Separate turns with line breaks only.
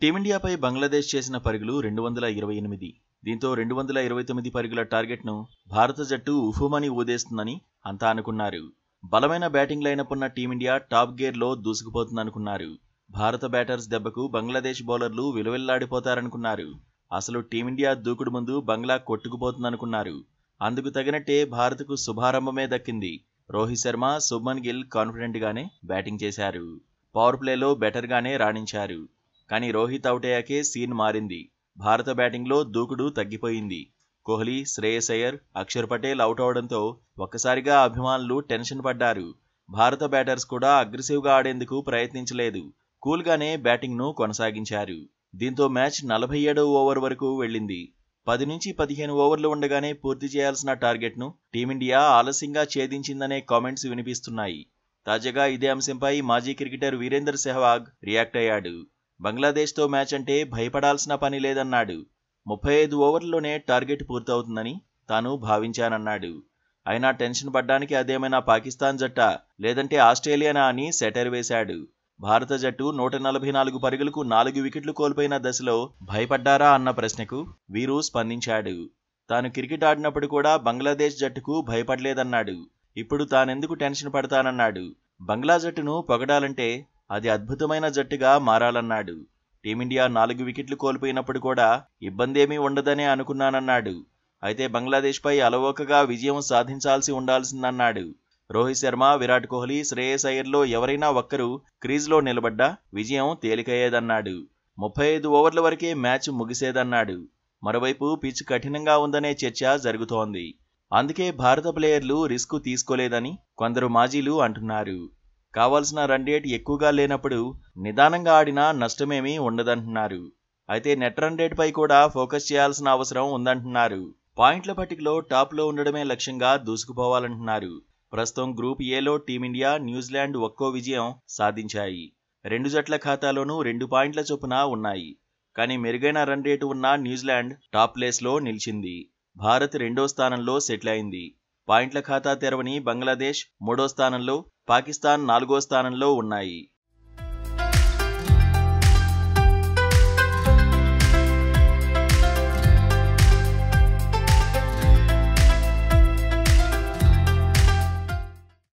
టీమిండియాపై బంగ్లాదేశ్ చేసిన పరుగులు 228. దీంతో 229 పరుగుల టార్గెట్ను భారత జట్టు ఉఫుమని ఊదేస్తుందని అంతా అనుకున్నారు. బలమైన బ్యాటింగ్ లైనప్ ఉన్న టీమిండియా టాప్ గేర్లో దూసుకుపోతుందనుకున్నారు. భారత బ్యాటర్స్ దెబ్బకు బంగ్లాదేశ్ బౌలర్లు విలువెల్లాడిపోతారనుకున్నారు. అసలు టీమిండియా దూకుడు ముందు బంగ్లా కొట్టుకుపోతుందనుకున్నారు. అందుకు తగినట్టే భారత్కు శుభారంభమే దక్కింది. రోహిత్ శర్మ, శుభ్మన్ గిల్ కాన్ఫిడెంట్ గానే బ్యాటింగ్ చేశారు. పవర్ ప్లేలో బెటర్ గానే రాణించారు. కానీ రోహిత్ అవుట్ అయ్యాకే సీన్ మారింది. భారత బ్యాటింగ్లో దూకుడు తగ్గిపోయింది. కోహ్లీ, శ్రేయస్ అయ్యర్, అక్షర్ పటేల్ అవుట్ అవడంతో ఒక్కసారిగా అభిమానులు టెన్షన్ పడ్డారు. భారత బ్యాటర్స్ కూడా అగ్రెసివ్గా ఆడేందుకు ప్రయత్నించలేదు. కూల్గానే బ్యాటింగ్ను కొనసాగించారు. దీంతో మ్యాచ్ 47వ ఓవర్ వరకు వెళ్లింది. 10 నుంచి 15 ఓవర్లు ఉండగానే పూర్తి చేయాల్సిన టార్గెట్ను టీమిండియా ఆలస్యంగా ఛేదించిందనే కామెంట్స్ వినిపిస్తున్నాయి. తాజాగా ఇదే అంశంపై మాజీ క్రికెటర్ వీరేందర్ సెహ్వాగ్ రియాక్ట్ అయ్యాడు. బంగ్లాదేశ్తో మ్యాచ్ అంటే భయపడాల్సిన పని లేదన్నాడు. 35 ఓవర్లలోనే టార్గెట్ పూర్తవుతుందని తాను భావించానన్నాడు. అయినా టెన్షన్ పడ్డానికి అదేమైనా పాకిస్తాన్ జట్టా లేదంటే ఆస్ట్రేలియానా అని సెటైర్ వేశాడు. భారత జట్టు 144 పరుగులకు 4 వికెట్లు కోల్పోయిన దశలో భయపడ్డారా అన్న ప్రశ్నకు వీరు స్పందించాడు. తాను క్రికెట్ ఆడినప్పుడు కూడా బంగ్లాదేశ్ జట్టుకు భయపడలేదన్నాడు. ఇప్పుడు తానెందుకు టెన్షన్ పడతానన్నాడు. బంగ్లా జట్టును పొగడాలంటే అది అద్భుతమైన జట్టుగా మారాలన్నాడు. టీమిండియా 4 వికెట్లు కోల్పోయినప్పుడు కూడా ఇబ్బందేమీ ఉండదనే అనుకున్నానన్నాడు. అయితే బంగ్లాదేశ్పై అలవోకగా విజయం సాధించాల్సి ఉండాల్సిందన్నాడు. రోహిత్ శర్మ, విరాట్ కోహ్లీ, శ్రేయస్ అయ్యర్లో ఎవరైనా ఒక్కరు క్రీజ్లో నిలబడ్డా విజయం తేలికయ్యేదన్నాడు. 35 ఓవర్ల వరకే మ్యాచ్ ముగిసేదన్నాడు. మరోవైపు పిచ్ కఠినంగా ఉందనే చర్చ జరుగుతోంది. అందుకే భారత ప్లేయర్లు రిస్క్ తీసుకోలేదని కొందరు మాజీలు అంటున్నారు. కావాల్సిన రన్ రేట్ ఎక్కువగా లేనప్పుడు నిదానంగా ఆడినా నష్టమేమీ ఉండదంటున్నారు. అయితే నెట్ రన్ రేట్పై కూడా ఫోకస్ చేయాల్సిన అవసరం ఉందంటున్నారు. పాయింట్ల పట్టికలో టాప్లో ఉండడమే లక్ష్యంగా దూసుకుపోవాలంటున్నారు. ప్రస్తుతం గ్రూప్ ఏలో టీమిండియా, న్యూజిలాండ్ ఒక్కో విజయం సాధించాయి. 2 జట్ల ఖాతాలోనూ 2 పాయింట్ల చొప్పున ఉన్నాయి. కానీ మెరుగైన రన్ రేటు ఉన్న న్యూజిలాండ్ టాప్ ప్లేస్లో నిలిచింది. భారత్ 2వ స్థానంలో సెటిల్ అయింది. పాయింట్ల ఖాతా తెరవని బంగ్లాదేశ్ 3వ స్థానంలో, పాకిస్తాన్ 4వ స్థానంలో ఉన్నాయి.